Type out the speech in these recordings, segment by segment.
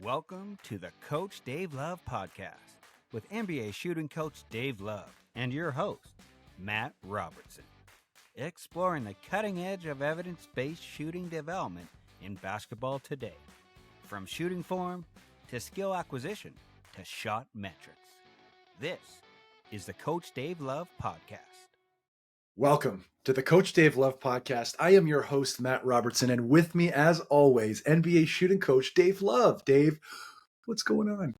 Welcome to the Coach Dave Love Podcast with NBA shooting coach Dave Love and your host, Matt Robertson. Exploring the cutting edge of evidence-based shooting development in basketball today. From shooting form to skill acquisition to shot metrics. This is the Coach Dave Love Podcast. Welcome to the Coach Dave Love Podcast. I am your host, Matt Robertson, and with me, as always, NBA shooting coach Dave Love. Dave, what's going on?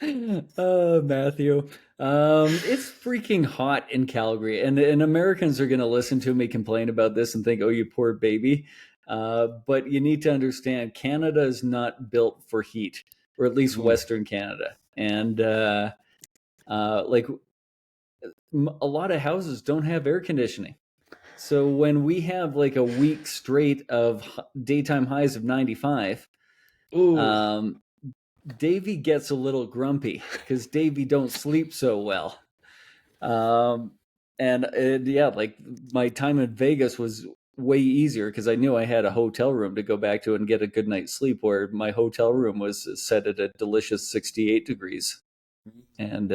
Matthew, it's freaking hot in Calgary, and Americans are going to listen to me complain about this and think, "Oh, you poor baby." But you need to understand, Canada is not built for heat, or at least Western Canada, and a lot of houses don't have air conditioning. So when we have like a week straight of daytime highs of 95, Davey gets a little grumpy because Davey don't sleep so well. Like my time in Vegas was way easier because I knew I had a hotel room to go back to and get a good night's sleep, where my hotel room was set at a delicious 68 degrees. And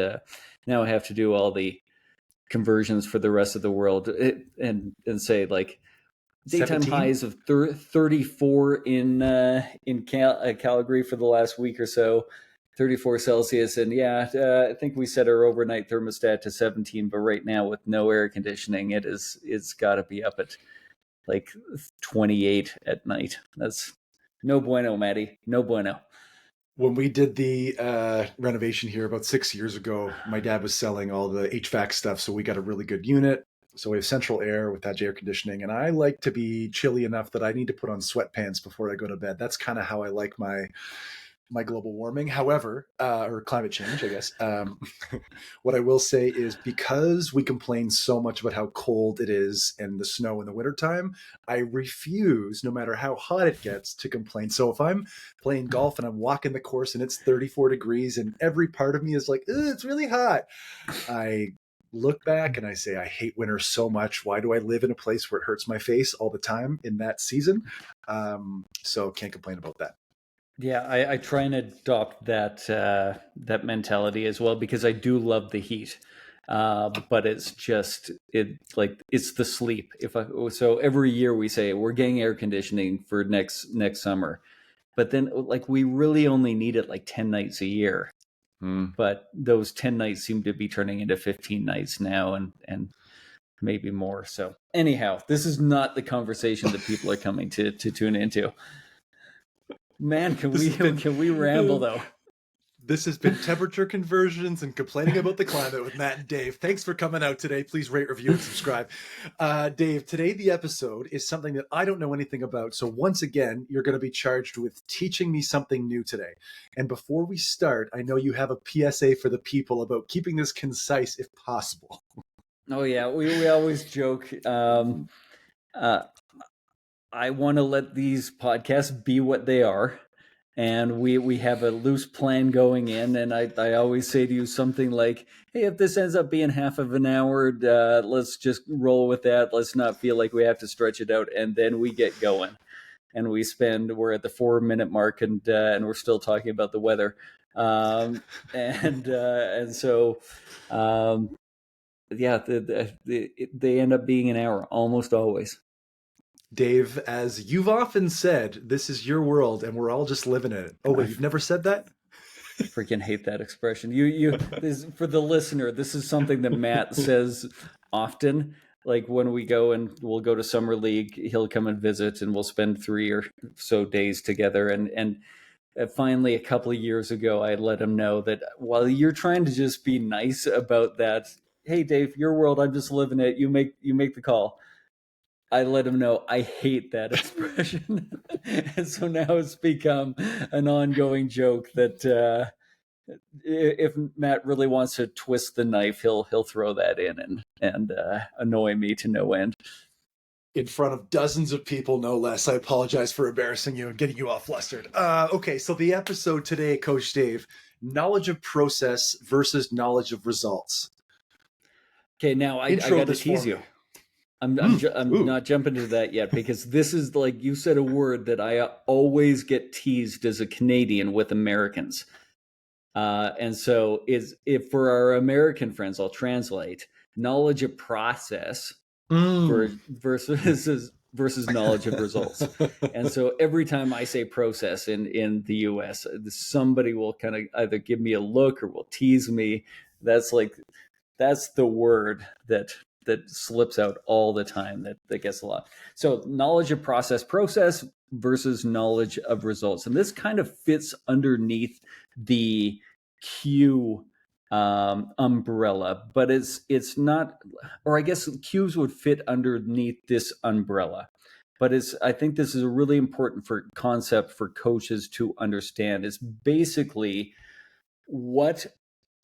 now I have to do all the conversions for the rest of the world and say like daytime 17? Highs of 34 in Calgary for the last week or so, 34 Celsius. And I think we set our overnight thermostat to 17, but right now with no air conditioning, it's got to be up at like 28 at night. That's no bueno, Maddie. No bueno. When we did the renovation here about 6 years ago, my dad was selling all the HVAC stuff, so we got a really good unit. So we have central air with that air conditioning, and I like to be chilly enough that I need to put on sweatpants before I go to bed. That's kind of how I like my global warming. However, or climate change, I guess. What I will say is, because we complain so much about how cold it is and the snow in the wintertime, I refuse, no matter how hot it gets, to complain. So if I'm playing golf and I'm walking the course and it's 34 degrees and every part of me is like, it's really hot, I look back and I say, I hate winter so much. Why do I live in a place where it hurts my face all the time in that season? So can't complain about that. Yeah, I try and adopt that mentality as well, because I do love the heat, but it's the sleep. So every year we say we're getting air conditioning for next summer, but then like we really only need it like 10 nights a year. But those 10 nights seem to be turning into 15 nights now, and maybe more. So anyhow, this is not the conversation that people are coming to tune into. Man, can we ramble though? This has been temperature conversions and complaining about the climate with Matt and Dave. Thanks for coming out today. Please rate, review, and subscribe. Dave, today the episode is something that I don't know anything about. So once again, you're going to be charged with teaching me something new today. And before we start, I know you have a PSA for the people about keeping this concise if possible. Oh yeah, we always joke. I want to let these podcasts be what they are. And we have a loose plan going in, and I always say to you something like, hey, if this ends up being half of an hour, let's just roll with that. Let's not feel like we have to stretch it out, and then we get going. And we're at the 4-minute mark, and we're still talking about the weather. They end up being an hour almost always. Dave, as you've often said, this is your world and we're all just living in it. Oh, wait, you've never said that? I freaking hate that expression. For the listener, this is something that Matt says often. Like when we'll go to Summer League, he'll come and visit and we'll spend 3 or so days together. And finally, a couple of years ago, I let him know that while you're trying to just be nice about that, hey, Dave, your world, I'm just living it. You make the call. I let him know I hate that expression. And so now it's become an ongoing joke that if Matt really wants to twist the knife, he'll throw that in and annoy me to no end. In front of dozens of people, no less. I apologize for embarrassing you and getting you all flustered. Okay, so the episode today, Coach Dave, knowledge of process versus knowledge of results. Okay, now I got to tease you. I'm not jumping to that yet, because this is, like you said, a word that I always get teased as a Canadian with Americans. And so if for our American friends, I'll translate knowledge of process versus knowledge of results. And so every time I say process in the US, somebody will kind of either give me a look or will tease me. That's the word that slips out all the time, that gets a lot. So knowledge of process versus knowledge of results. And this kind of fits underneath the Q umbrella, but it's not, or I guess Qs would fit underneath this umbrella. But I think this is a really important concept for coaches to understand. Is basically, what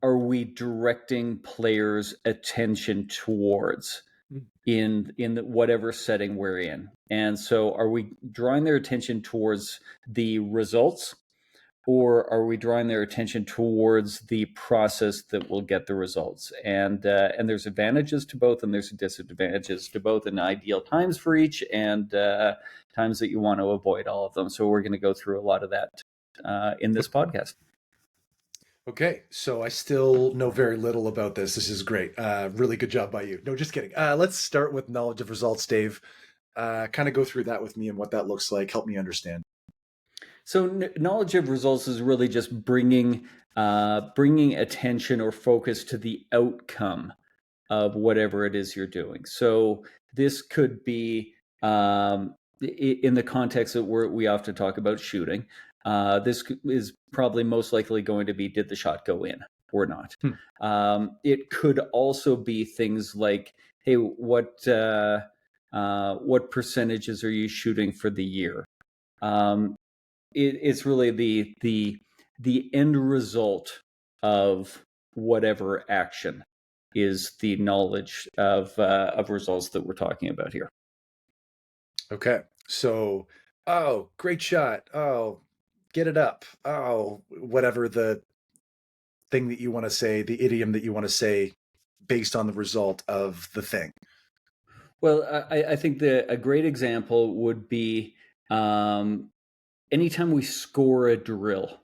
are we directing players' attention towards in whatever setting we're in? And so, are we drawing their attention towards the results, or are we drawing their attention towards the process that will get the results? And there's advantages to both, and there's disadvantages to both, and ideal times for each, and times that you want to avoid all of them. So we're going to go through a lot of that in this podcast. Okay, so I still know very little about this. This is great. Really good job by you. No, just kidding. Let's start with knowledge of results, Dave. Kind of go through that with me and what that looks like. Help me understand. So knowledge of results is really just bringing attention or focus to the outcome of whatever it is you're doing. So this could be in the context that we often talk about shooting. This is probably most likely going to be, did the shot go in or not? It could also be things like, hey, what percentages are you shooting for the year? It's really the end result of whatever action is the knowledge of results that we're talking about here. Okay, so, oh, great shot. Oh, get it up. Oh, whatever the thing that you want to say, the idiom that you want to say based on the result of the thing. Well, I think a great example would be anytime we score a drill,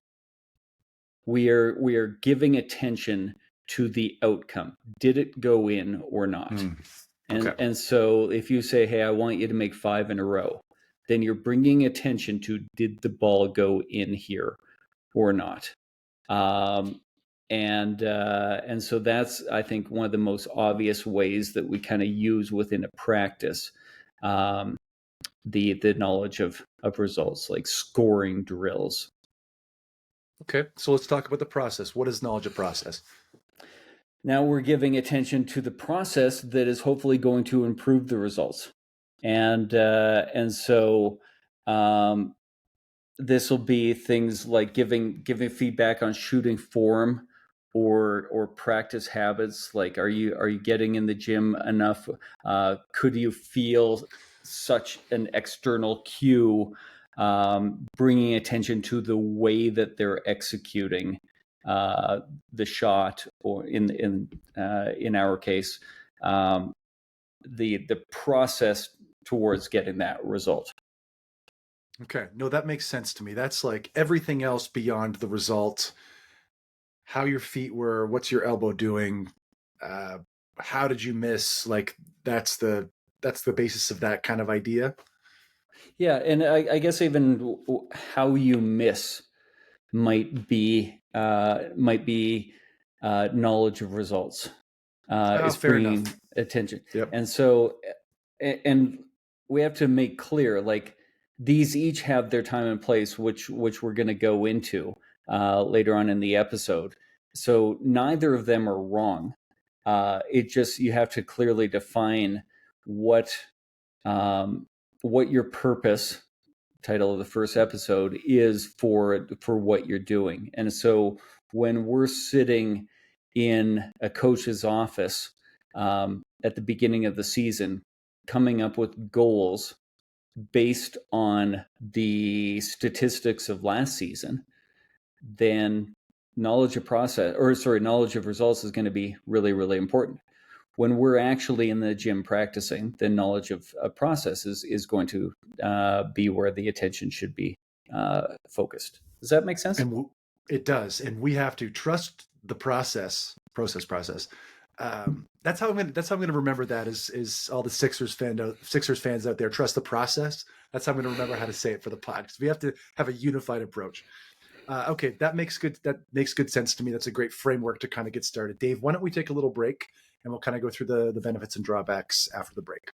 we are giving attention to the outcome. Did it go in or not? Okay. And so if you say, hey, I want you to make 5 in a row, then you're bringing attention to, did the ball go in here or not? And so that's, I think, one of the most obvious ways that we kind of use within a practice the knowledge of results, like scoring drills. Okay, so let's talk about the process. What is knowledge of process? Now we're giving attention to the process that is hopefully going to improve the results, and so this will be things like giving feedback on shooting form or practice habits. Like, are you getting in the gym enough? Could you feel such an external cue, bringing attention to the way that they're executing the shot, or in our case, the process towards getting that result. Okay, no, that makes sense to me. That's like everything else beyond the result. How your feet were, what's your elbow doing, how did you miss? Like that's the basis of that kind of idea. Yeah, and I guess even how you miss might be knowledge of results. Is bringing enough. Attention. Yep. And so, and we have to make clear, like, these each have their time and place, which we're going to go into later on in the episode. So neither of them are wrong. It just, you have to clearly define what your purpose, title of the first episode, is for what you're doing. And so when we're sitting in a coach's office at the beginning of the season, coming up with goals based on the statistics of last season, then knowledge of results is going to be really, really important. when we're actually in the gym practicing, the knowledge of process is going to be where the attention should be focused. Does that make sense? And it does. And we have to trust the process. That's how I'm gonna remember that is all the Sixers fans out there. Trust the process. That's how I'm gonna remember how to say it for the pod, because we have to have a unified approach. Okay, that makes good sense to me. That's a great framework to kind of get started. Dave, why don't we take a little break and we'll kind of go through the benefits and drawbacks after the break.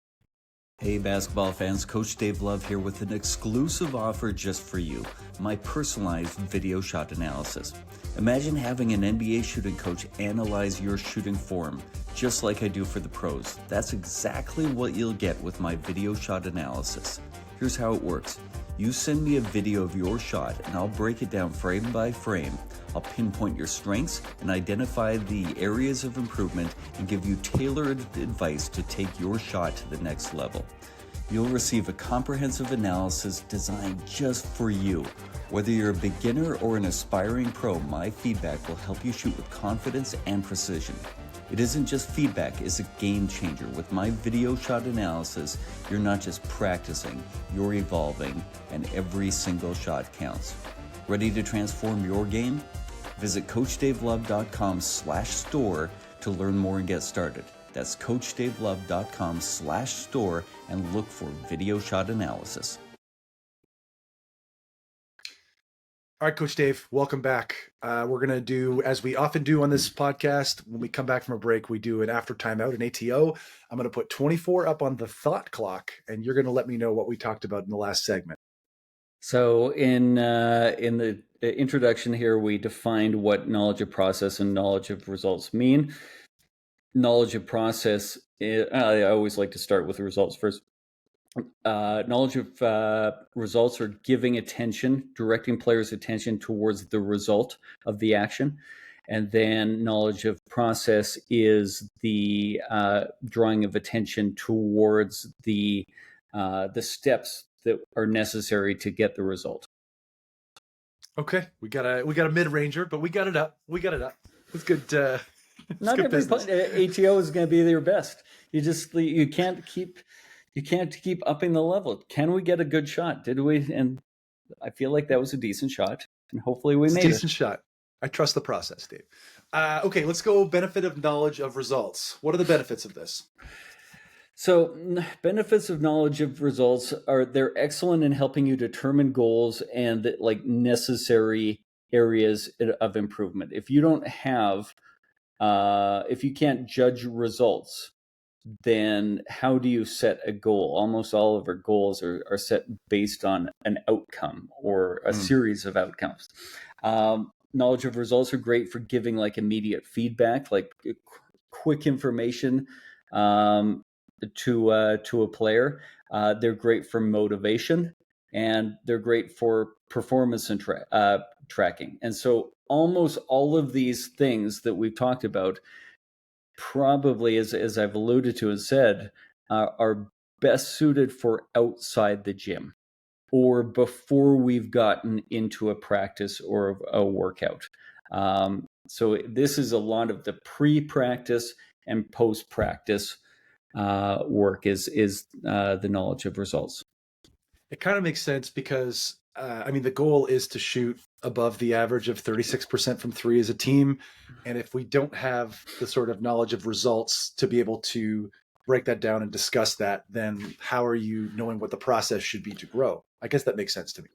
Hey basketball fans, Coach Dave Love here with an exclusive offer just for you, my personalized video shot analysis. Imagine having an NBA shooting coach analyze your shooting form, just like I do for the pros. That's exactly what you'll get with my video shot analysis. Here's how it works. You send me a video of your shot and I'll break it down frame by frame. I'll pinpoint your strengths and identify the areas of improvement and give you tailored advice to take your shot to the next level. You'll receive a comprehensive analysis designed just for you. Whether you're a beginner or an aspiring pro, my feedback will help you shoot with confidence and precision. It isn't just feedback, it's a game changer. With my video shot analysis, you're not just practicing, you're evolving, and every single shot counts. Ready to transform your game? Visit CoachDaveLove.com/store to learn more and get started. That's CoachDaveLove.com/store and look for video shot analysis. All right, Coach Dave, welcome back. We're going to do, as we often do on this podcast, when we come back from a break, we do an after timeout, an ATO. I'm going to put 24 up on the thought clock, and you're going to let me know what we talked about in the last segment. So in the introduction here, we defined what knowledge of process and knowledge of results mean. Knowledge of process, I always like to start with the results first. Knowledge of results are giving attention, directing players' attention towards the result of the action. And then knowledge of process is the drawing of attention towards the steps that are necessary to get the result. Okay, we got a mid-ranger, but we got it up. It's good. Not every ATO is going to be their best. You can't keep upping the level. Can we get a good shot? Did we? And I feel like that was a decent shot, and hopefully we made it. Decent shot. I trust the process, Dave. Okay, let's go. Benefit of knowledge of results. What are the benefits of this? So benefits of knowledge of results they're excellent in helping you determine goals and necessary areas of improvement. If you don't have, if you can't judge results, then how do you set a goal? Almost all of our goals are set based on an outcome or a series of outcomes. Knowledge of results are great for giving immediate feedback, quick information to a player. They're great for motivation, and they're great for performance and tracking. And so almost all of these things that we've talked about probably, as I've alluded to and said, are best suited for outside the gym or before we've gotten into a practice or a workout. So this is a lot of the pre-practice and post-practice work is the knowledge of results. It kind of makes sense because, the goal is to shoot above the average of 36% from three as a team. And if we don't have the sort of knowledge of results to be able to break that down and discuss that, then how are you knowing what the process should be to grow? I guess that makes sense to me.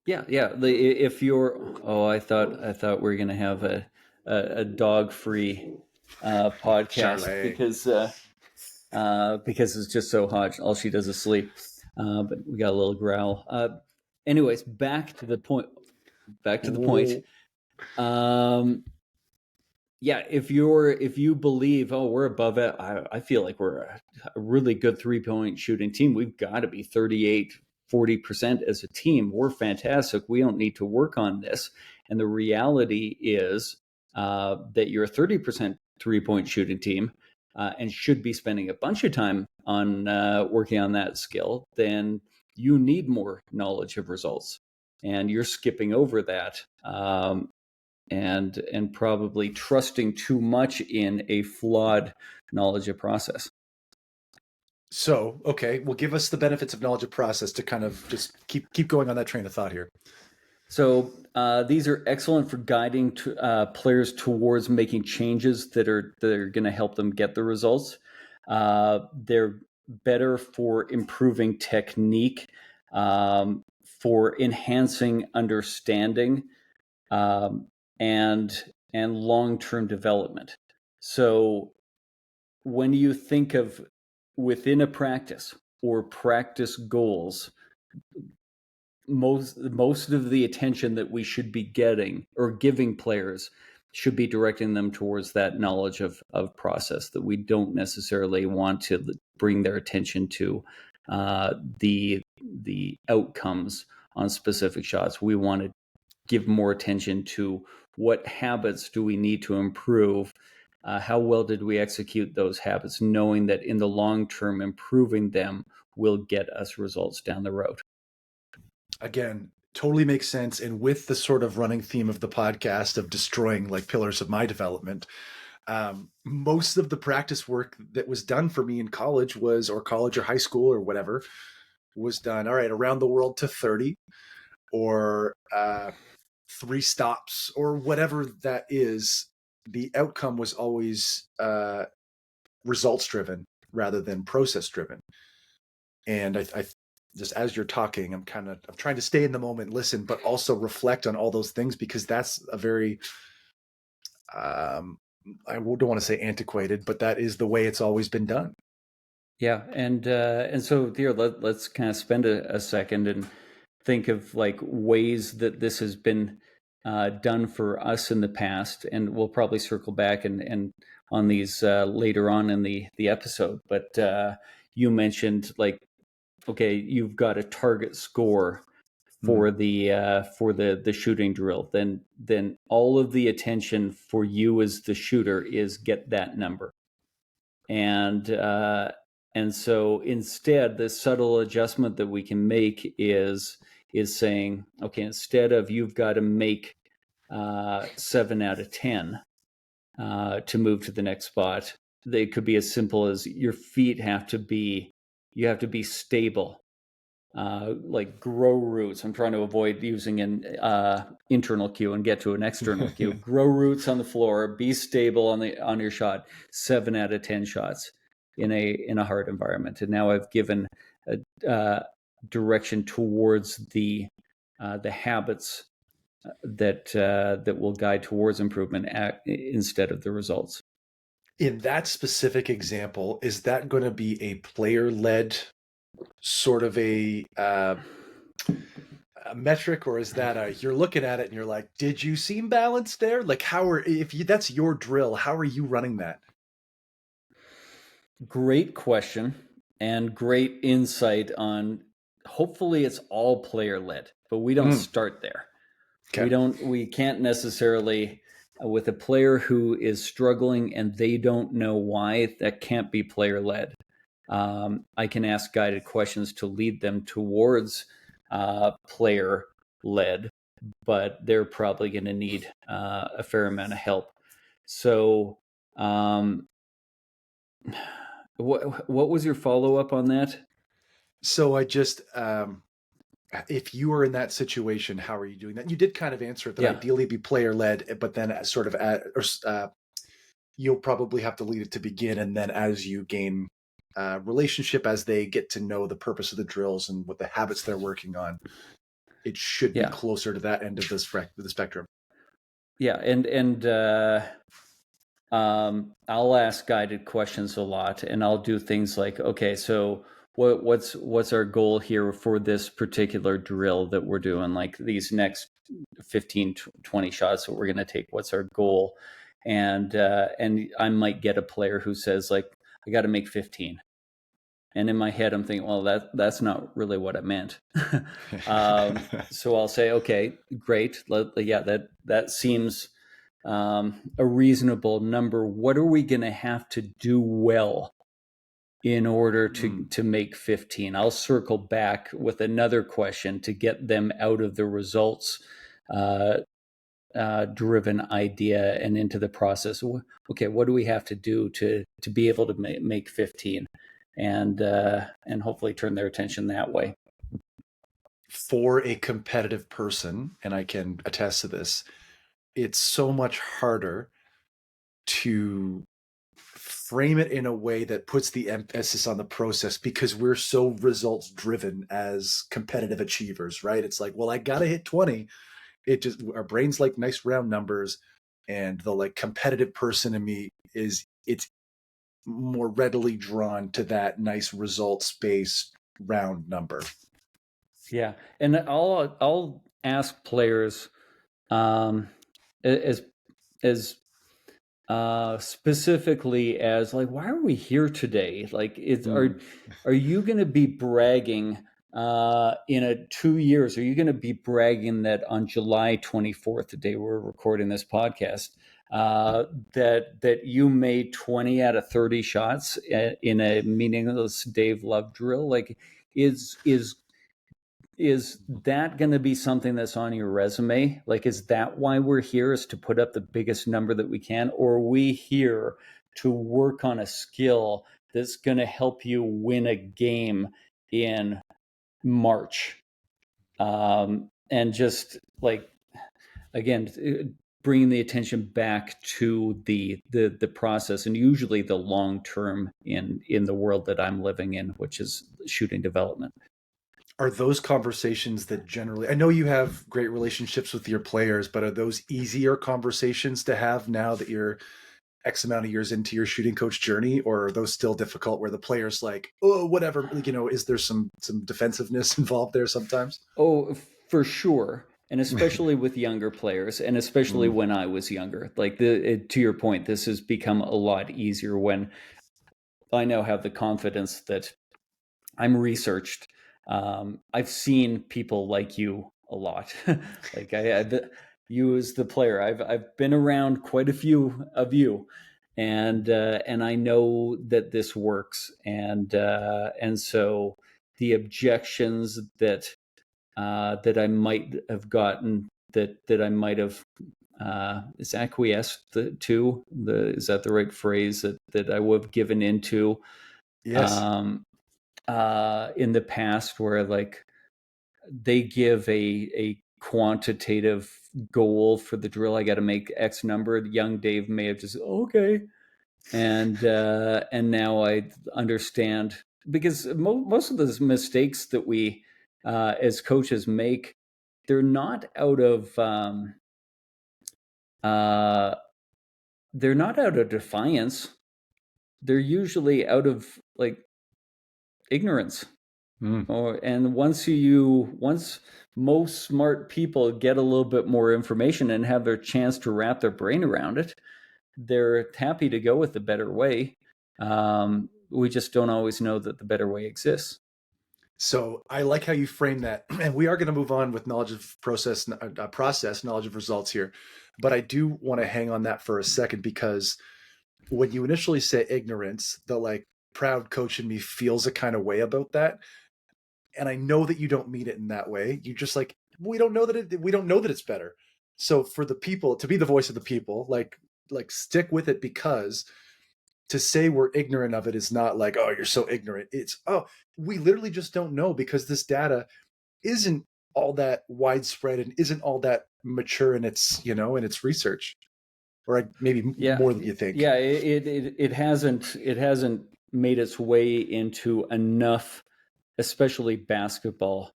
Yeah. If you're, I thought we were going to have a dog-free podcast because it's just so hot. All she does is sleep. But we got a little growl. Anyways, back to the point. If you believe, we're above it, I feel like we're a really good 3-point shooting team. We've got to be 38-40% as a team. We're fantastic. We don't need to work on this. And the reality is that you're a 30% 3-point shooting team and should be spending a bunch of time on working on that skill. Then you need more knowledge of results, and you're skipping over that. And probably trusting too much in a flawed knowledge of process. So, okay, well, give us the benefits of knowledge of process to kind of just keep going on that train of thought here. So these are excellent for guiding players towards making changes that are going to help them get the results. They're better for improving technique, for enhancing understanding, and long-term development. So when you think of within a practice or practice goals, most of the attention that we should be getting or giving players should be directing them towards that knowledge of process, that we don't necessarily want to bring their attention to the outcomes on specific shots. We want to give more attention to what habits do we need to improve, how well did we execute those habits, knowing that in the long term improving them will get us results down the road. Again, totally makes sense. And with the sort of running theme of the podcast of destroying like pillars of my development, most of the practice work that was done for me in college or high school or whatever was done, all right, around the world to 30 or 3 stops or whatever that is. The outcome was always results driven rather than process driven. And I just, as you're talking, I'm trying to stay in the moment, listen, but also reflect on all those things, because that's a very, I don't want to say antiquated, but that is the way it's always been done. Yeah. And so here, let's kind of spend a second and think of like ways that this has been done for us in the past. And we'll probably circle back and on these later on in the episode. But you mentioned like, okay, you've got a target score for the shooting drill. Then all of the attention for you as the shooter is get that number. And so instead, the subtle adjustment that we can make is saying, okay, instead of you've got to make 7 out of 10 to move to the next spot, they could be as simple as your feet you have to be stable, like grow roots. I'm trying to avoid using an internal cue and get to an external cue. Grow roots on the floor, be stable on your shot. 7 out of 10 shots in a hard environment. And now I've given a direction towards the habits that will guide towards improvement instead of the results. In that specific example, is that going to be a player-led sort of a metric, or is that you're looking at it and you're like, did you seem balanced there? Like, that's your drill, how are you running that? Great question and great insight on. Hopefully, it's all player-led, but we don't start there. Okay. We can't necessarily, with a player who is struggling and they don't know why, that can't be player-led. I can ask guided questions to lead them towards player-led, but they're probably going to need a fair amount of help. So what was your follow-up on that? So I just, if you are in that situation, how are you doing that? You did kind of answer it, that ideally be player-led, but then sort of you'll probably have to lead it to begin, and then as you gain relationship, as they get to know the purpose of the drills and what the habits they're working on, it should be closer to that end of the spectrum. Yeah, and I'll ask guided questions a lot, and I'll do things like, okay, so what's our goal here for this particular drill that we're doing, like these next 15 20 shots that we're going to take, what's our goal? And I might get a player who says like, I got to make 15, and in my head I'm thinking, well, that's not really what I meant. So I'll say, okay, great, that seems a reasonable number. What are we going to have to do well in order to make 15? I'll circle back with another question to get them out of the results driven idea and into the process. Okay, what do we have to do to be able to make 15, and hopefully turn their attention that way. For a competitive person, and I can attest to this, it's so much harder to frame it in a way that puts the emphasis on the process, because we're so results driven as competitive achievers, right? It's like, well, I gotta hit 20. It just, our brains like nice round numbers, and the like competitive person in me it's more readily drawn to that nice results based round number. Yeah, and I'll ask players as specifically as like, why are we here today? Like, are you going to be bragging in 2 years? Are you going to be bragging that on July 24th, the day we're recording this podcast, that you made 20 out of 30 shots in a meaningless Dave Love drill? Like, is that going to be something that's on your resume? Like, is that why we're here, is to put up the biggest number that we can? Or are we here to work on a skill that's going to help you win a game in March? And just like, again, bringing the attention back to the process, and usually the long term in the world that I'm living in, which is shooting development. Are those conversations that generally, I know you have great relationships with your players, but are those easier conversations to have now that you're X amount of years into your shooting coach journey, or are those still difficult where the player's like, oh, whatever, is there some defensiveness involved there sometimes? Oh, for sure. And especially with younger players, and especially when I was younger, like to your point, this has become a lot easier when I now have the confidence that I'm researched. I've seen people like you a lot. Like you as the player, I've been around quite a few of you, and I know that this works. And so the objections that I might have gotten, that I might have is acquiesced to, is that the right phrase, that I would have given into? Yes. In the past, where like they give a quantitative goal for the drill, I got to make X number. Young Dave may have just, okay, and now I understand, because most of those mistakes that we as coaches make, they're not out of defiance. They're usually out of like ignorance. And once most smart people get a little bit more information and have their chance to wrap their brain around it, they're happy to go with the better way. We just don't always know that the better way exists. So I like how you frame that, and we are going to move on with knowledge of process, knowledge of results here. But I do want to hang on that for a second, because when you initially say ignorance, the like proud coach in me feels a kind of way about that. And I know that you don't mean it in that way. You just like, we don't know that it's better. So for the people, to be the voice of the people, like stick with it, because to say we're ignorant of it is not like, oh, you're so ignorant. It's, oh, we literally just don't know, because this data isn't all that widespread and isn't all that mature in its, in its research, or maybe more than you think. Yeah, it hasn't made its way into enough, especially basketball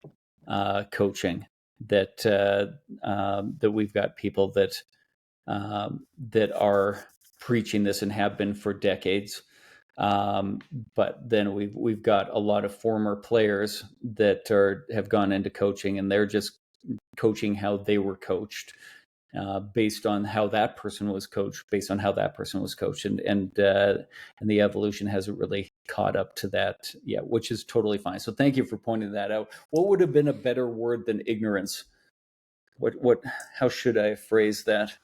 coaching, that we've got people that are preaching this and have been for decades. But then we've got a lot of former players that have gone into coaching, and they're just coaching how they were coached, based on how that person was coached, and the evolution hasn't really caught up to that yet, which is totally fine. So thank you for pointing that out. What would have been a better word than ignorance? How should I phrase that?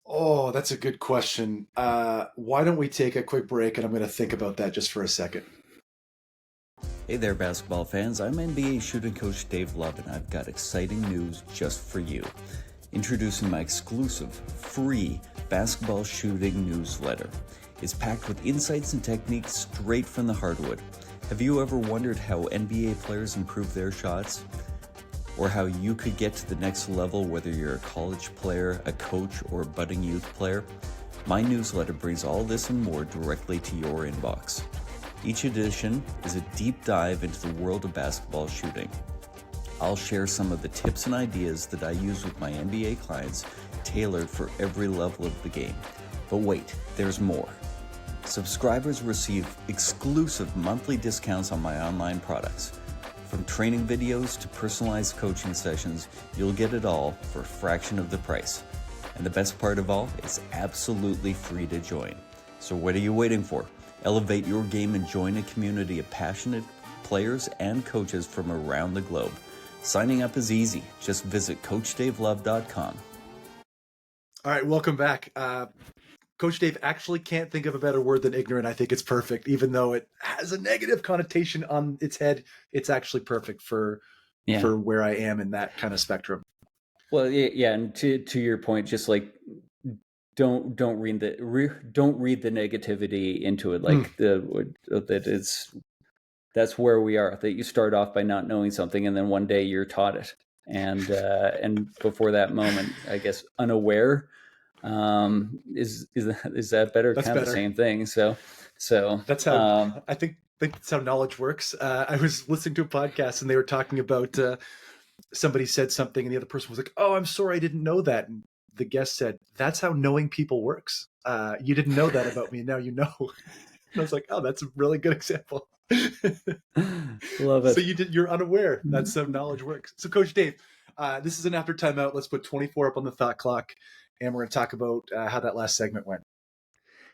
Oh, that's a good question. Why don't we take a quick break, and I'm going to think about that just for a second. Hey there, basketball fans. I'm NBA shooting coach Dave Love, and I've got exciting news just for you. Introducing my exclusive, free basketball shooting newsletter. It's packed with insights and techniques straight from the hardwood. Have you ever wondered how NBA players improve their shots? Or how you could get to the next level, whether you're a college player, a coach, or a budding youth player? My newsletter brings all this and more directly to your inbox. Each edition is a deep dive into the world of basketball shooting. I'll share some of the tips and ideas that I use with my NBA clients, tailored for every level of the game. But wait, there's more. Subscribers receive exclusive monthly discounts on my online products. From training videos to personalized coaching sessions, you'll get it all for a fraction of the price. And the best part of all, it's absolutely free to join. So what are you waiting for? Elevate your game and join a community of passionate players and coaches from around the globe. Signing up is easy. Just visit CoachDaveLove.com. All right, welcome back. Coach Dave actually can't think of a better word than ignorant. I think it's perfect, even though it has a negative connotation on its head. It's actually perfect for where I am in that kind of spectrum. Well, yeah, and to your point, just like don't read the negativity into it. Like that's where we are. That you start off by not knowing something, and then one day you're taught it, and before that moment, I guess unaware. Is that better? That's kind of better. The same thing. So that's how I think that's how knowledge works. I was listening to a podcast and they were talking about somebody said something and the other person was like, "Oh, I'm sorry, I didn't know that." And the guest said, "That's how knowing people works. You didn't know that about me, and now you know." And I was like, "Oh, that's a really good example." Love it. So you're unaware. That's how knowledge works. So Coach Dave, this is an after timeout. Let's put 24 up on the thought clock. And we're going to talk about how that last segment went.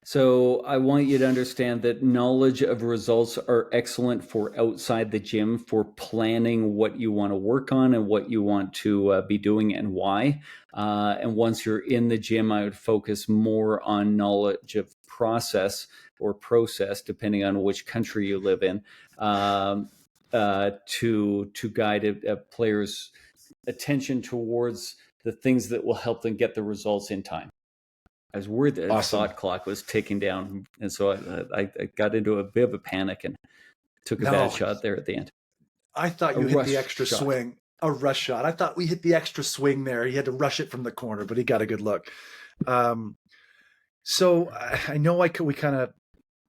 So I want you to understand that knowledge of results are excellent for outside the gym, for planning what you want to work on and what you want to be doing and why. And once you're in the gym, I would focus more on knowledge of process, depending on which country you live in, to guide a player's attention towards the things that will help them get the results in time. I was worried that the thought clock was ticking down, and so I got into a bit of a panic and took a bad shot there at the end. I thought you hit the extra swing. A rush shot. I thought we hit the extra swing there. He had to rush it from the corner, but he got a good look. So I know we kind of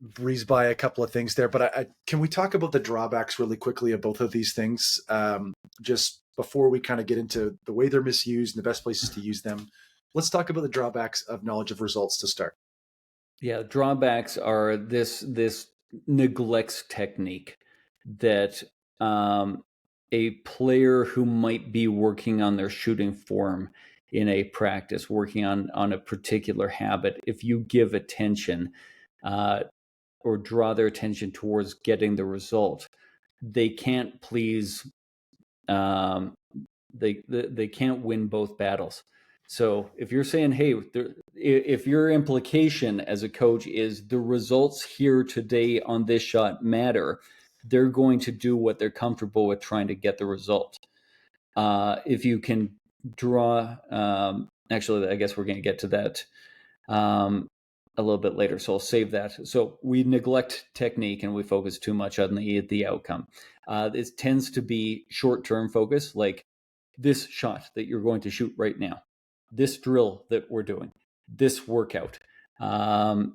breezed by a couple of things there, but can we talk about the drawbacks really quickly of both of these things? Just before we kind of get into the way they're misused and the best places to use them, let's talk about the drawbacks of knowledge of results to start. Yeah, drawbacks are this neglects technique that a player who might be working on their shooting form in a practice, working on a particular habit, if you give attention or draw their attention towards getting the result, they can't please. They can't win both battles. So if you're saying, hey, if your implication as a coach is the results here today on this shot matter, they're going to do what they're comfortable with trying to get the result. If you can draw, actually, I guess we're going to get to that a little bit later, so I'll save that. So we neglect technique and we focus too much on the outcome. It tends to be short-term focus, like this shot that you're going to shoot right now, this drill that we're doing, this workout. And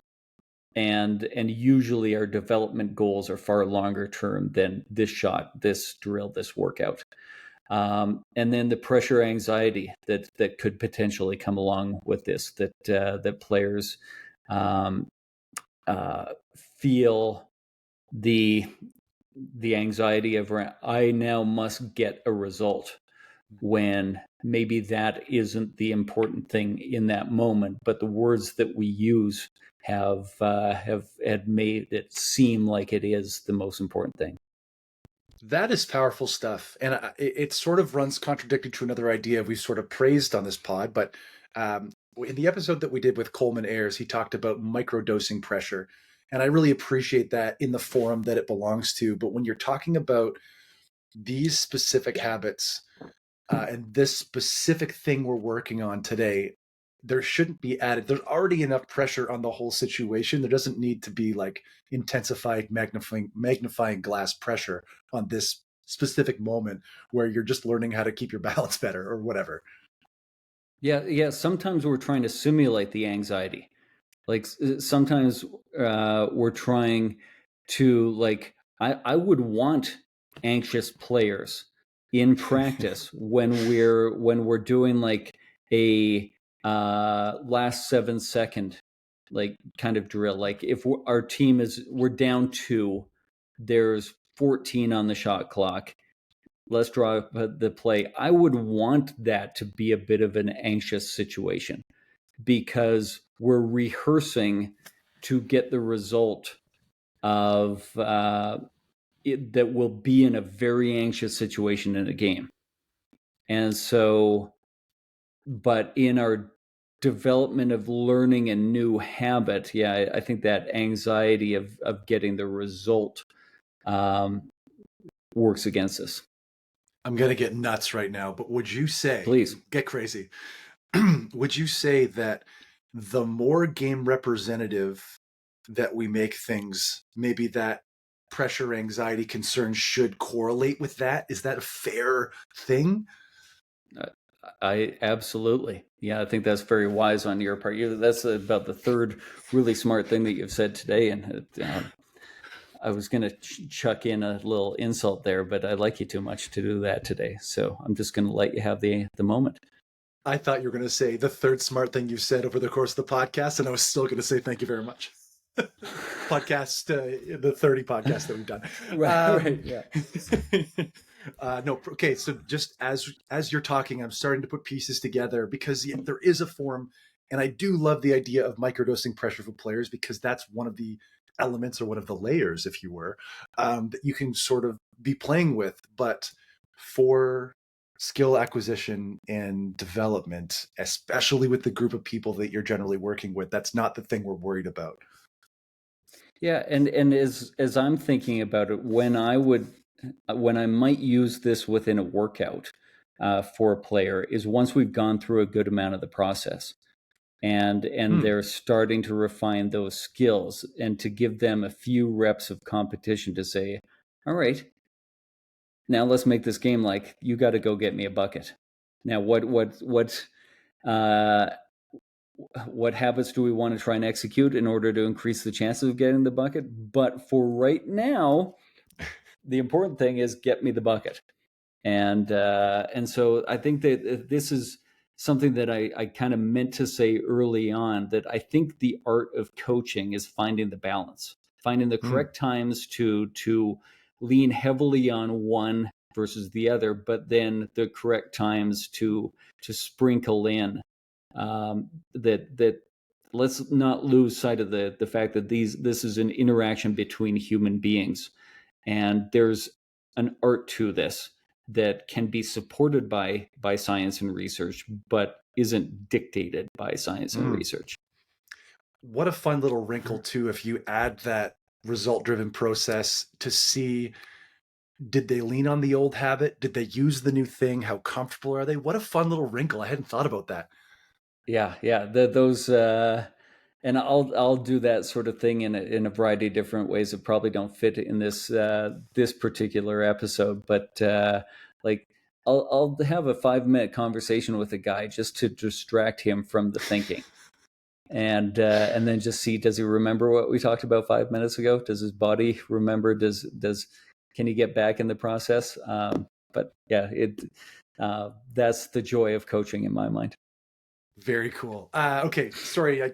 usually our development goals are far longer term than this shot, this drill, this workout. And then the pressure anxiety that could potentially come along with this, that players feel the anxiety of, I now must get a result, when maybe that isn't the important thing in that moment, but the words that we use have made it seem like it is the most important thing. That is powerful stuff. And it sort of runs contradictory to another idea we've sort of praised on this pod. But in the episode that we did with Coleman Ayers, he talked about microdosing pressure. And I really appreciate that in the forum that it belongs to. But when you're talking about these specific habits, And this specific thing we're working on today, there shouldn't be added. There's already enough pressure on the whole situation. There doesn't need to be like intensified magnifying glass pressure on this specific moment where you're just learning how to keep your balance better or whatever. Yeah. Sometimes we're trying to simulate the anxiety. Like sometimes we're trying to like. I would want anxious players in practice when we're doing like a last 7 second like kind of drill. Like if our team we're down 2, there's 14 on the shot clock. Let's draw the play. I would want that to be a bit of an anxious situation because we're rehearsing to get the result of that will be in a very anxious situation in a game. And so, but in our development of learning a new habit, I think that anxiety of getting the result works against us. I'm going to get nuts right now, but would you say, please get crazy, would you say that the more game representative that we make things, maybe that pressure, anxiety, concern should correlate with that? Is that a fair thing? I absolutely. Yeah, I think that's very wise on your part. That's about the third really smart thing that you've said today. And I was going to chuck in a little insult there, but I like you too much to do that today. So I'm just going to let you have the moment. I thought you were going to say the third smart thing you've said over the course of the podcast, and I was still going to say thank you very much. The 30 podcasts that we've done. Right, yeah. No, okay. So just as you're talking, I'm starting to put pieces together because there is a form, and I do love the idea of microdosing pressure for players because that's one of the elements or one of the layers, if you were, that you can sort of be playing with. But for skill acquisition and development, especially with the group of people that you're generally working with, that's not the thing we're worried about. Yeah, and as I'm thinking about it, when I might use this within a workout for a player is once we've gone through a good amount of the process, and they're starting to refine those skills, and to give them a few reps of competition to say, all right, now let's make this game like you got to go get me a bucket. Now what habits do we want to try and execute in order to increase the chances of getting the bucket? But for right now, the important thing is get me the bucket. And so I think that this is something that I kind of meant to say early on, that I think the art of coaching is finding the balance, finding the correct times to lean heavily on one versus the other, but then the correct times to sprinkle in that let's not lose sight of the fact that this is an interaction between human beings, and there's an art to this that can be supported by science and research, but isn't dictated by science and research. What a fun little wrinkle too, if you add that result-driven process to see, did they lean on the old habit? Did they use the new thing? How comfortable are they? What a fun little wrinkle. I hadn't thought about that. Yeah. Those and I'll do that sort of thing in a variety of different ways that probably don't fit in this particular episode, but like I'll have a 5-minute conversation with a guy just to distract him from the thinking, and then just see, does he remember what we talked about 5 minutes ago? Does his body remember? Can he get back in the process? But yeah, that's the joy of coaching in my mind. Very cool. Okay, sorry.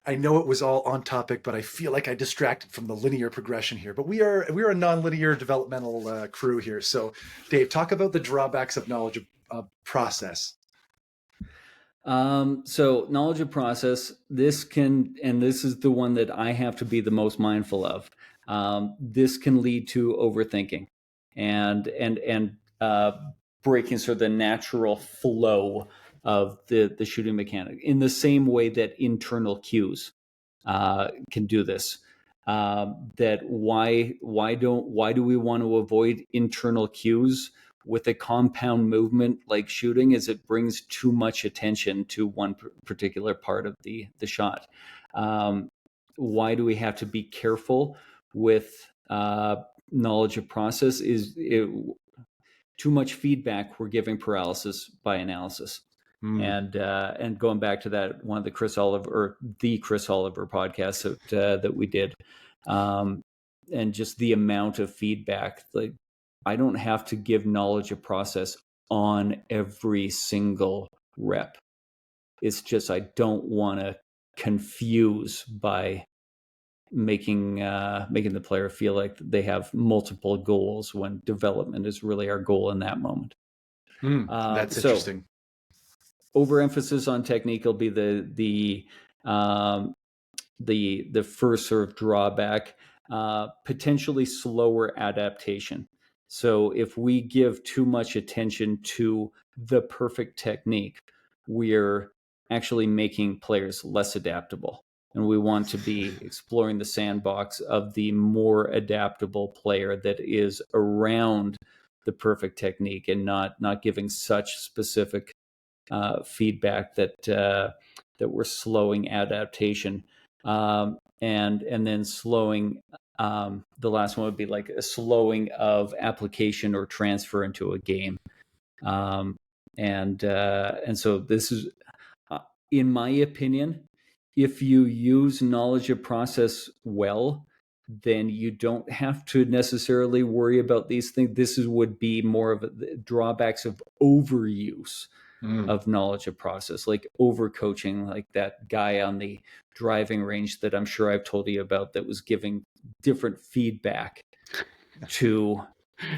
I know it was all on topic, but I feel like I distracted from the linear progression here. But we're a non-linear developmental crew here. So, Dave, talk about the drawbacks of knowledge of process. So knowledge of process, this is the one that I have to be the most mindful of. This can lead to overthinking and breaking sort of the natural flow of the shooting mechanic, in the same way that internal cues can do this. That why do we want to avoid internal cues? with a compound movement like shooting is it brings too much attention to one particular part of the shot. Why do we have to be careful with knowledge of process? Too much feedback, we're giving paralysis by analysis. And going back to that one of the Chris Oliver podcasts that we did, and just the amount of feedback, like I don't have to give knowledge of process on every single rep. It's just I don't want to confuse by making the player feel like they have multiple goals when development is really our goal in that moment. That's interesting. Overemphasis on technique will be the first sort of drawback. Potentially slower adaptation. So if we give too much attention to the perfect technique, we're actually making players less adaptable. And we want to be exploring the sandbox of the more adaptable player that is around the perfect technique, and not giving such specific feedback that we're slowing adaptation, and then slowing. The last one would be like a slowing of application or transfer into a game, and so this is, in my opinion, if you use knowledge of process well, then you don't have to necessarily worry about these things. This would be more of the drawbacks of overuse of knowledge of process, like overcoaching, like that guy on the driving range that I'm sure I've told you about that was giving different feedback to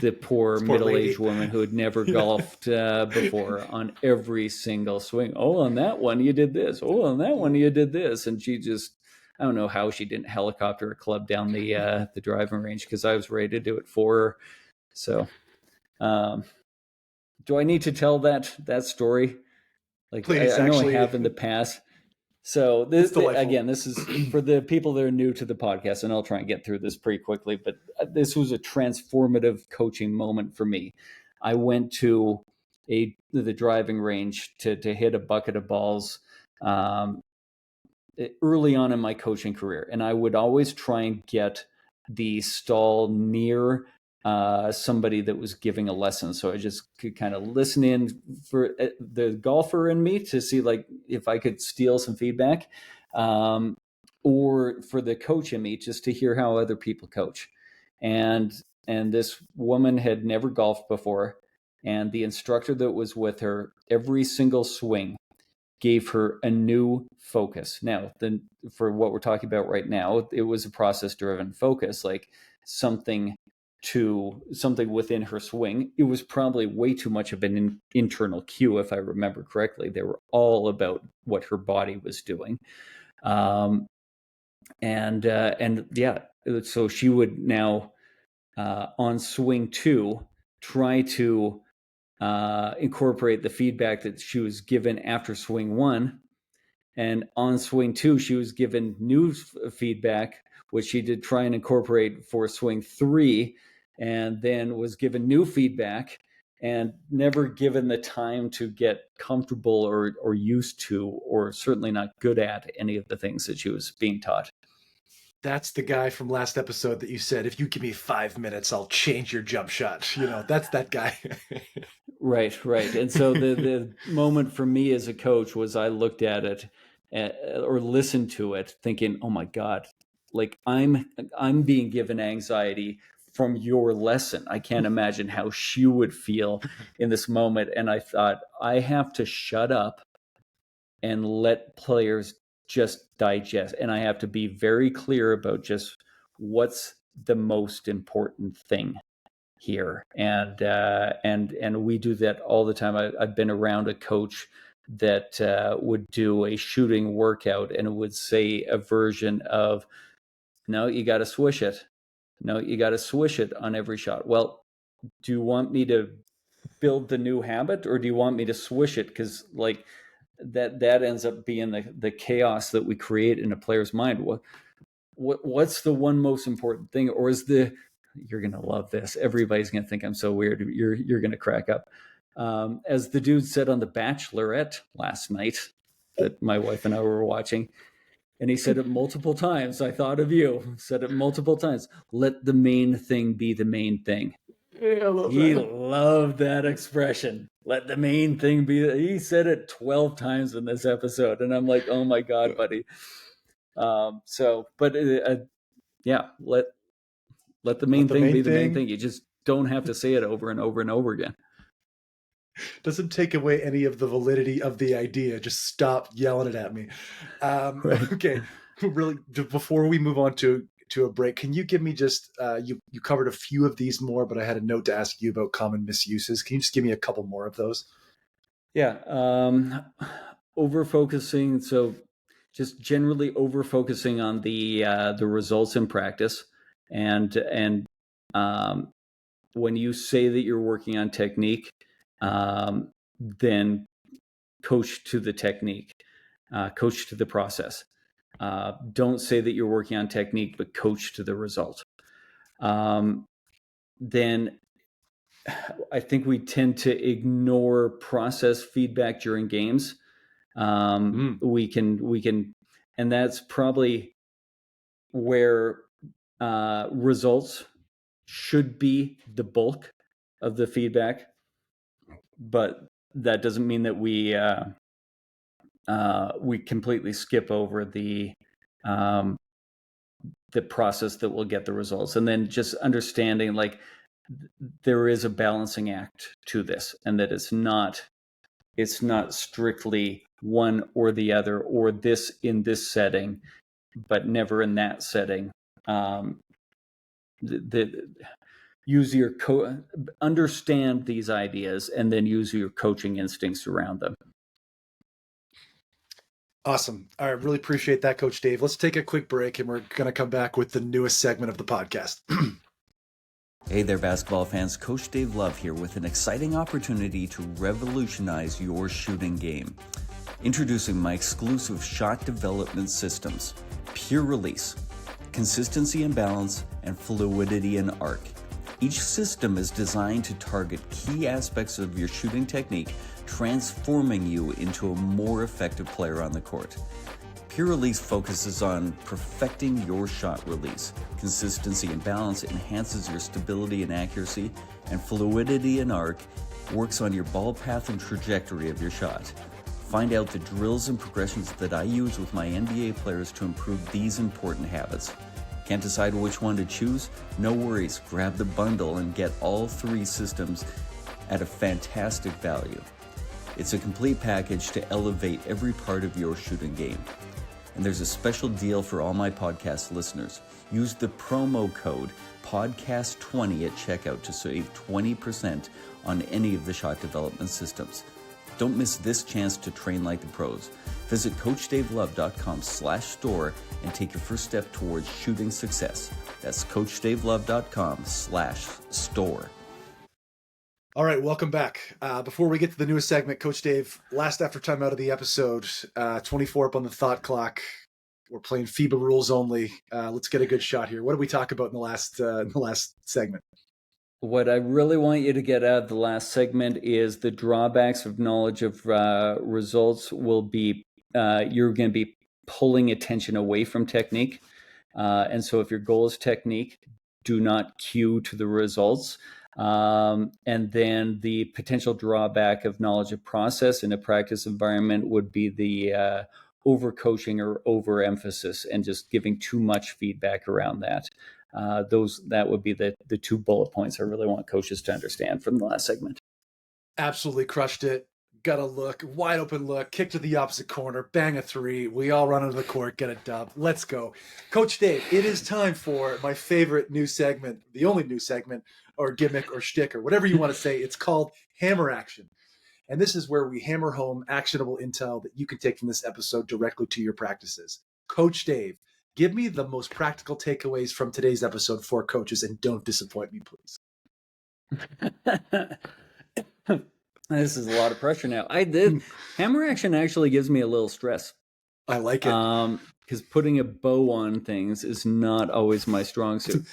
the poor middle-aged woman who had never golfed before on every single swing. Oh, on that one you did this. Oh, on that one you did this. And she just, I don't know how she didn't helicopter a club down the driving range, because I was ready to do it for her. So do I need to tell that story? Like, please, I know I have in the past. So this is for the people that are new to the podcast, and I'll try and get through this pretty quickly, but this was a transformative coaching moment for me. I went to the driving range to hit a bucket of balls early on in my coaching career, and I would always try and get the stall near somebody that was giving a lesson. So I just could kind of listen in for the golfer in me to see like if I could steal some feedback, or for the coach in me just to hear how other people coach. And this woman had never golfed before, and the instructor that was with her, every single swing gave her a new focus. Now, for what we're talking about right now, it was a process-driven focus, like something within her swing. It was probably way too much of an internal cue, if I remember correctly. They were all about what her body was doing. So she would now, on swing 2, try to incorporate the feedback that she was given after swing 1. And on swing 2, she was given new feedback, which she did try and incorporate for swing 3, and then was given new feedback and never given the time to get comfortable or used to, or certainly not good at any of the things that she was being taught. That's the guy from last episode that you said, if you give me 5 minutes, I'll change your jump shot. That's that guy. Right. And so the moment for me as a coach was I looked at it or listened to it thinking, oh my God, like I'm being given anxiety from your lesson. I can't imagine how she would feel in this moment. And I thought, I have to shut up and let players just digest. And I have to be very clear about just what's the most important thing here. And we do that all the time. I've been around a coach that would do a shooting workout and would say a version of, no, you got to swish it. No, you got to swish it on every shot. Well, do you want me to build the new habit, or do you want me to swish it? Because like that ends up being the chaos that we create in a player's mind. What's the one most important thing? Or is you're gonna love this. Everybody's gonna think I'm so weird. You're gonna crack up. As the dude said on The Bachelorette last night, that my wife and I were watching, and he said it multiple times. I thought of you. Said it multiple times. Let the main thing be the main thing. Yeah, I love He that. loved that expression. Let the main thing be. He said it 12 times in this episode, and I'm like, oh my god, buddy. Yeah, let the main the thing main be the main thing. thing. You just don't have to say it over and over and over again. Doesn't take away any of the validity of the idea. Just stop yelling it at me. Right. Okay, really. Before we move on to a break, can you give me just you covered a few of these more, but I had a note to ask you about common misuses. Can you just give me a couple more of those? Yeah. Over focusing. So just generally over focusing on the results in practice, and when you say that you're working on technique, then coach to the technique, coach to the process. Don't say that you're working on technique, but coach to the result. Then I think we tend to ignore process feedback during games. We can, and that's probably where results should be the bulk of the feedback, but that doesn't mean that we completely skip over the process that will get the results. And then just understanding like there is a balancing act to this, and that it's not strictly one or the other, or this in this setting but never in that setting. Use your understand these ideas, and then use your coaching instincts around them. Awesome. All right. Really appreciate that, Coach Dave. Let's take a quick break, and we're going to come back with the newest segment of the podcast. Hey there, basketball fans. Coach Dave Love here with an exciting opportunity to revolutionize your shooting game. Introducing my exclusive shot development systems, Pure Release, Consistency and Balance, and Fluidity and Arc. Each system is designed to target key aspects of your shooting technique, transforming you into a more effective player on the court. Pure Release focuses on perfecting your shot release. Consistency and Balance enhances your stability and accuracy, and Fluidity and Arc works on your ball path and trajectory of your shot. Find out the drills and progressions that I use with my NBA players to improve these important habits. Can't decide which one to choose? No worries, grab the bundle and get all three systems at a fantastic value. It's a complete package to elevate every part of your shooting game. And there's a special deal for all my podcast listeners. Use the promo code PODCAST20 at checkout to save 20% on any of the shot development systems. Don't miss this chance to train like the pros. Visit CoachDaveLove.com/store and take your first step towards shooting success. That's CoachDaveLove.com/store. All right, welcome back. Before we get to the newest segment, Coach Dave, last after time out of the episode, 24 up on the thought clock. We're playing FIBA rules only. Let's get a good shot here. What did we talk about in the last segment? What I really want you to get out of the last segment is the drawbacks of knowledge of results will be, you're going to be pulling attention away from technique. And so if your goal is technique, do not cue to the results. And then the potential drawback of knowledge of process in a practice environment would be the over-coaching or over-emphasis and just giving too much feedback around that. That would be the two bullet points I really want coaches to understand from the last segment. Absolutely crushed it. Got a look, wide open look, kick to the opposite corner, bang a three. We all run into the court, get a dub. Let's go. Coach Dave, it is time for my favorite new segment, the only new segment or gimmick or shtick or whatever you want to say. It's called Hammer Action. And this is where we hammer home actionable intel that you can take from this episode directly to your practices. Coach Dave, give me the most practical takeaways from today's episode for coaches, and don't disappoint me, please. This is a lot of pressure now. Hammer action actually gives me a little stress. I like it. Because putting a bow on things is not always my strong suit.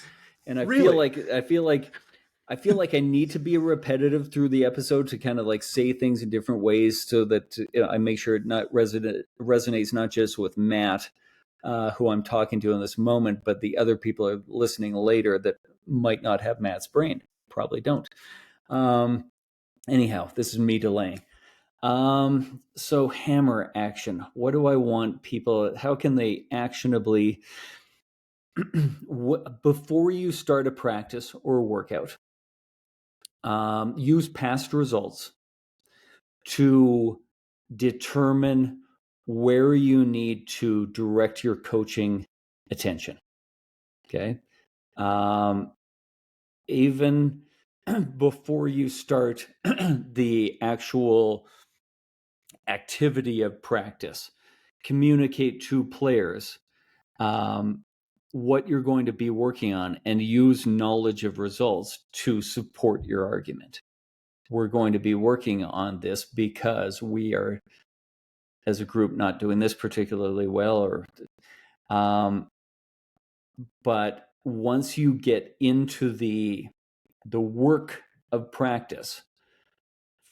And I Really? I feel like I need to be repetitive through the episode to kind of like say things in different ways so that I make sure it not resonates not just with Matt, who I'm talking to in this moment, but the other people are listening later that might not have Matt's brain. Probably don't. Anyhow, this is me delaying. So hammer action. What do I want people? How can they actionably before you start a practice or a workout? Use past results to determine where you need to direct your coaching attention. Okay. Even before you start the actual activity of practice, communicate to players what you're going to be working on and use knowledge of results to support your argument. We're going to be working on this because we are, as a group, not doing this particularly well, or but once you get into the work of practice,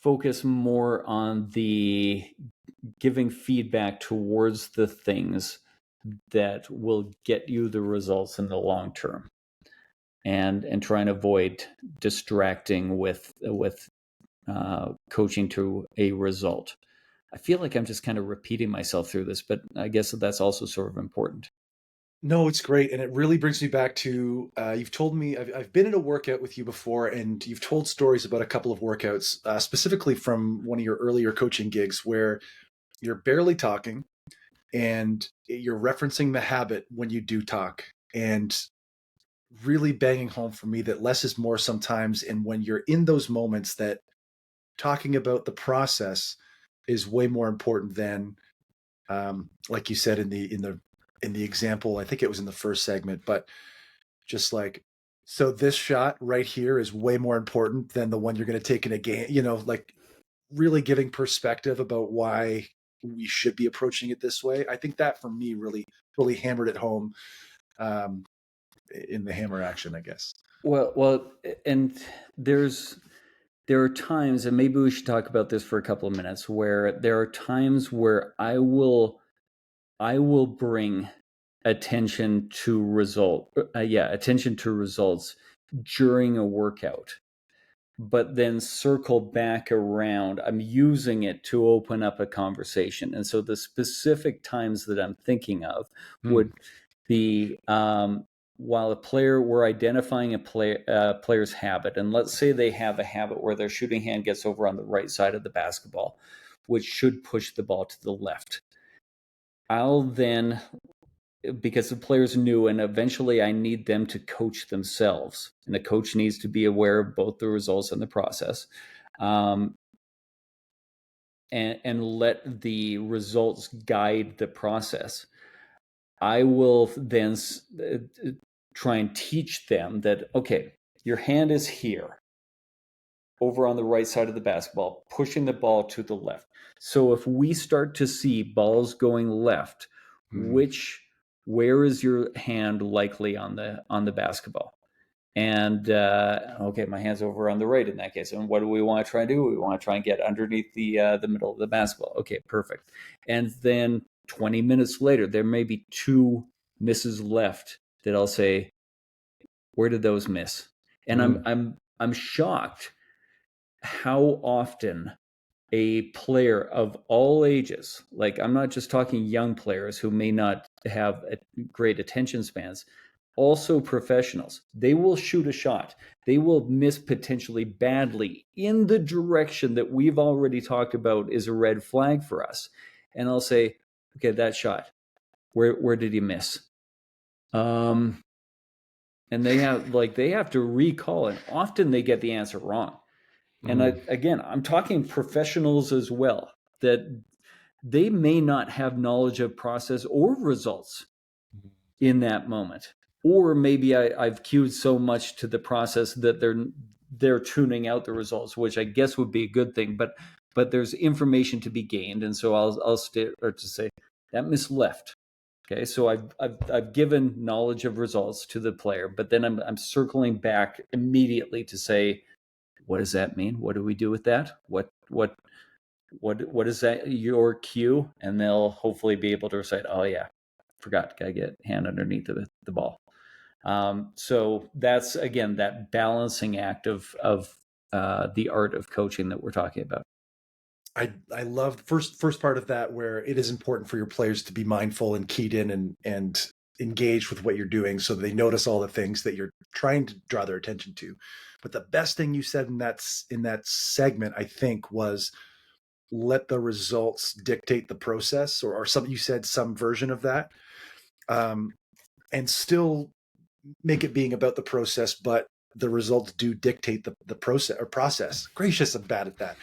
focus more on the giving feedback towards the things that will get you the results in the long term, and try and avoid distracting with coaching to a result. I feel like I'm just kind of repeating myself through this, but I guess that's also sort of important. No, it's great. And it really brings me back to, you've told me, I've been in a workout with you before, and you've told stories about a couple of workouts, specifically from one of your earlier coaching gigs where you're barely talking and you're referencing the habit when you do talk, and really banging home for me that less is more sometimes. And when you're in those moments, that talking about the process is way more important than, like you said in the example, I think it was in the first segment, but just like, so this shot right here is way more important than the one you're going to take in a game, like really giving perspective about why we should be approaching it this way. I think that for me really, really hammered it home in the hammer action, I guess. Well, and there are times, and maybe we should talk about this for a couple of minutes, where there are times where I will bring attention to attention to results during a workout, but then circle back around. I'm using it to open up a conversation. And so the specific times that I'm thinking of would be while we're identifying a player's habit, and let's say they have a habit where their shooting hand gets over on the right side of the basketball, which should push the ball to the left. I'll then, because the player's new, and eventually I need them to coach themselves, and the coach needs to be aware of both the results and the process, and let the results guide the process. I will then try and teach them that, okay, your hand is here, over on the right side of the basketball, pushing the ball to the left. So if we start to see balls going left, where is your hand likely on the basketball? And okay, my hand's over on the right in that case. And what do we want to try and do? We want to try and get underneath the middle of the basketball. Okay, perfect. And then 20 minutes later, there may be 2 misses left that I'll say, where did those miss? And I'm shocked how often a player of all ages, like I'm not just talking young players who may not have great attention spans, also professionals, they will shoot a shot. They will miss potentially badly in the direction that we've already talked about is a red flag for us. And I'll say, okay, that shot, where did he miss? And they have to recall, and often they get the answer wrong. And I'm talking professionals as well, that they may not have knowledge of process or results in that moment. Or maybe I've cued so much to the process that they're tuning out the results, which I guess would be a good thing. But there's information to be gained, and so I'll say that miss left. Okay, so I've given knowledge of results to the player, but then I'm circling back immediately to say, what does that mean? What do we do with that? What is that your cue? And they'll hopefully be able to recite, oh yeah, forgot, gotta get hand underneath the ball. So that's, again, that balancing act of the art of coaching that we're talking about. I love the first part of that, where it is important for your players to be mindful and keyed in and engaged with what you're doing, so they notice all the things that you're trying to draw their attention to. But the best thing you said in that segment, I think, was let the results dictate the process, or something. You said some version of that, and still make it being about the process, but the results do dictate the process. Gracious, I'm bad at that.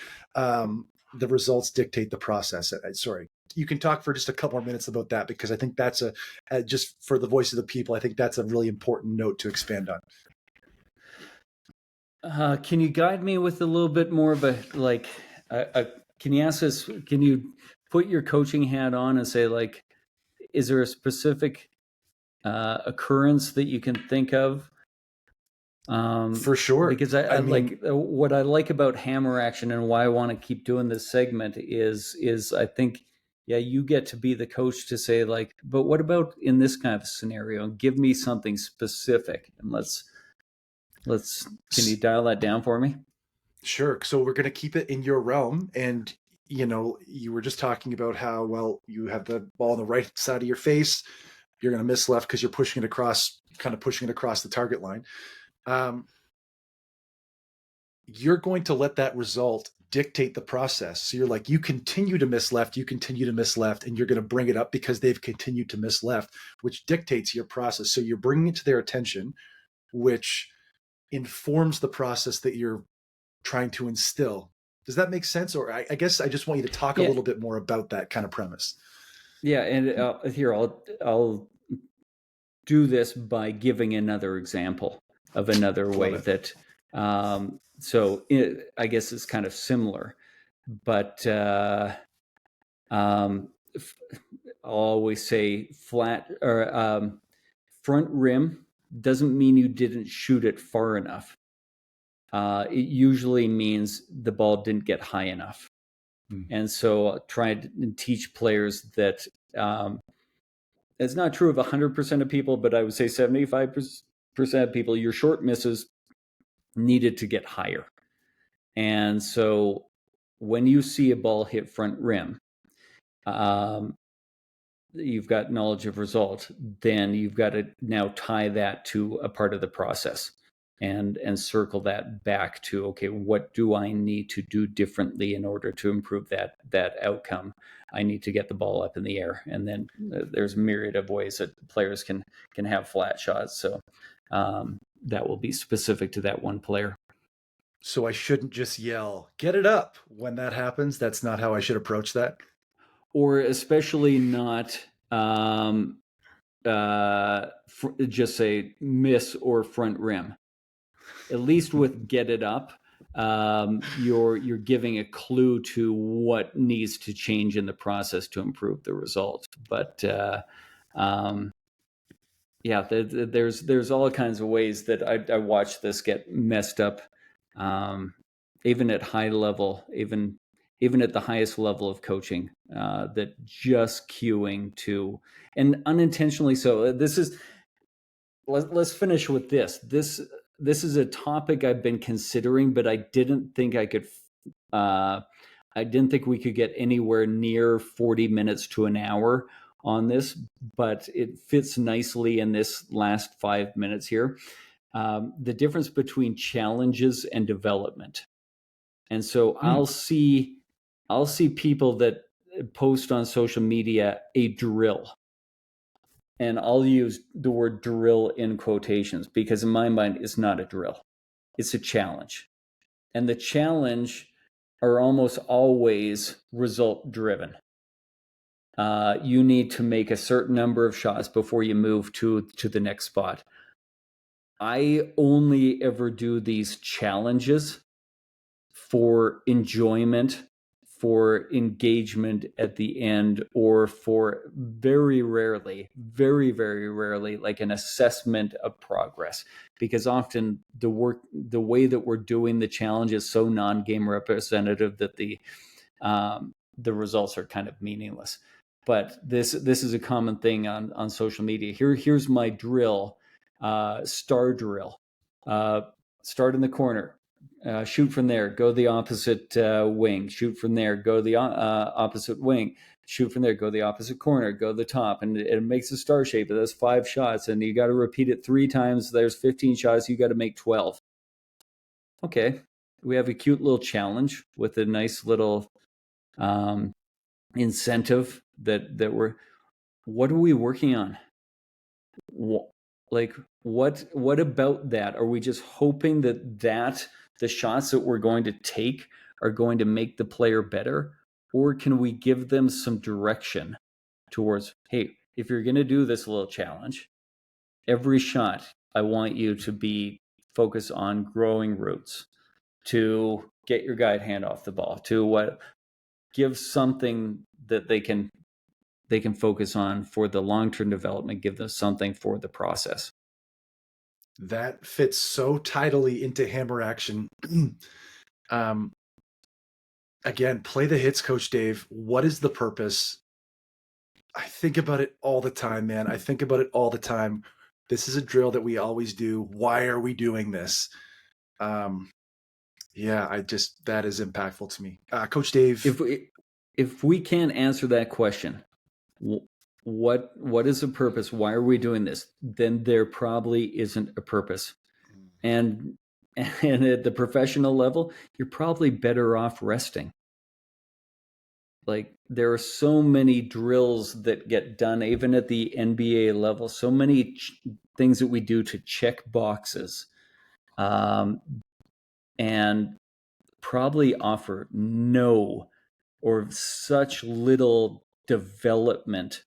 The results dictate the process. Sorry. You can talk for just a couple more minutes about that, because I think that's just for the voice of the people, I think that's a really important note to expand on. Can you guide me with a little bit more of can you ask us, can you put your coaching hat on and say, like, is there a specific occurrence that you can think of? For sure. Because I mean, like, what I like about hammer action and why I want to keep doing this segment is I think, yeah, you get to be the coach to say, like, but what about in this kind of scenario? Give me something specific, and let's can you dial that down for me? Sure. So we're going to keep it in your realm. And, you were just talking about how, well, you have the ball on the right side of your face. You're going to miss left because you're pushing it across the target line. You're going to let that result dictate the process. So you're like, you continue to miss left, and you're going to bring it up because they've continued to miss left, which dictates your process. So you're bringing it to their attention, which informs the process that you're trying to instill. Does that make sense? Or I guess I just want you to talk a little bit more about that kind of premise. Yeah, and here I'll do this by giving another example of another way that. So I guess it's kind of similar, but I'll always say flat or front rim doesn't mean you didn't shoot it far enough. It usually means the ball didn't get high enough. And so I try to teach players that it's not true of 100% of people, but I would say 75% of people, your short misses needed to get higher. And so when you see a ball hit front rim, you've got knowledge of result, then you've got to now tie that to a part of the process and circle that back to, okay, what do I need to do differently in order to improve that outcome? I need to get the ball up in the air. And then there's a myriad of ways that players can have flat shots. So that will be specific to that one player. So I shouldn't just yell, get it up when that happens. That's not how I should approach that. Or especially not just say miss or front rim. At least with get it up, you're giving a clue to what needs to change in the process to improve the result. But there's all kinds of ways that I watch this get messed up, even at high level, even at the highest level of coaching, that just cueing to, and unintentionally so. Let's finish with this. This is a topic I've been considering, but I didn't think I could. I didn't think we could get anywhere near 40 minutes to an hour on this, but it fits nicely in this last 5 minutes here. The difference between challenges and development. And so I'll see people that post on social media a drill. And I'll use the word drill in quotations because in my mind, it's not a drill. It's a challenge. And the challenge are almost always result driven. You need to make a certain number of shots before you move to the next spot. I only ever do these challenges for enjoyment, for engagement at the end, or for very rarely, very, very rarely, like an assessment of progress. Because often the way that we're doing the challenge is so non-game representative that the results are kind of meaningless. But this is a common thing on social media. Here's my drill, star drill. Start in the corner. Shoot from there, go the opposite wing. Shoot from there, go the opposite wing. Shoot from there, go the opposite corner, go the top. And it makes a star shape. That's 5 shots, and you got to repeat it 3 times. There's 15 shots. You got to make 12. Okay, we have a cute little challenge with a nice little incentive that we're. What are we working on? Like what about that? Are we just hoping that the shots that we're going to take are going to make the player better? Or can we give them some direction towards, hey, if you're going to do this little challenge, every shot, I want you to be focused on growing roots, to get your guide hand off the ball, to give something that they can focus on for the long-term development, give them something for the process. That fits so tidily into hammer action. Again, play the hits, Coach Dave. What is the purpose? I think about it all the time, man. I think about it all the time. This is a drill that we always do. Why are we doing this? That is impactful to me. Coach Dave. If we can't answer that question, what is the purpose? Why are we doing this? Then there probably isn't a purpose. And at the professional level, you're probably better off resting. Like, there are so many drills that get done, even at the NBA level, so many things that we do to check boxes, and probably offer no or such little development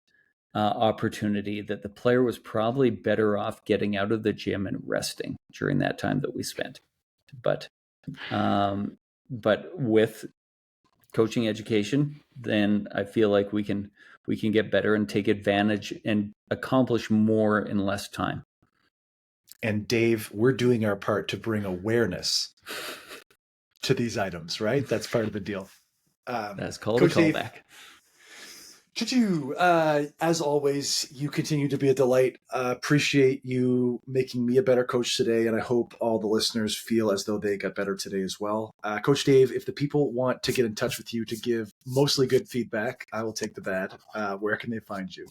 opportunity that the player was probably better off getting out of the gym and resting during that time that we spent. But with coaching education, then I feel like we can get better and take advantage and accomplish more in less time. And Dave, we're doing our part to bring awareness to these items, right? That's part of the deal. That's called Coach a callback. Dave, as always, you continue to be a delight. Appreciate you making me a better coach today, and I hope all the listeners feel as though they got better today as well. Coach Dave, if the people want to get in touch with you to give mostly good feedback, I will take the bad. Where can they find you?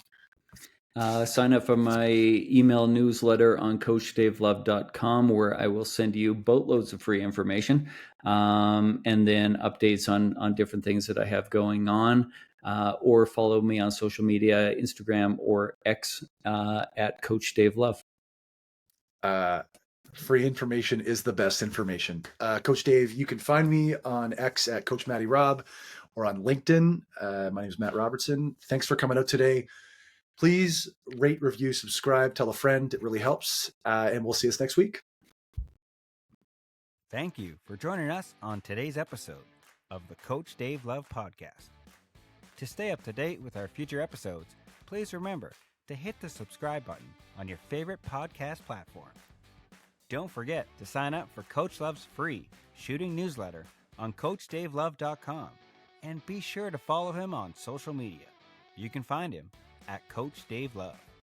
Sign up for my email newsletter on CoachDaveLove.com, where I will send you boatloads of free information, and then updates on different things that I have going on. Or follow me on social media, Instagram or X, at Coach Dave Love. Free information is the best information. Coach Dave, you can find me on X at Coach Matty Rob, or on LinkedIn. My name is Matt Robertson. Thanks for coming out today. Please rate, review, subscribe, tell a friend. It really helps. And we'll see us next week. Thank you for joining us on today's episode of the Coach Dave Love Podcast. To stay up to date with our future episodes, please remember to hit the subscribe button on your favorite podcast platform. Don't forget to sign up for Coach Love's free shooting newsletter on CoachDaveLove.com, and be sure to follow him on social media. You can find him at Coach Dave Love.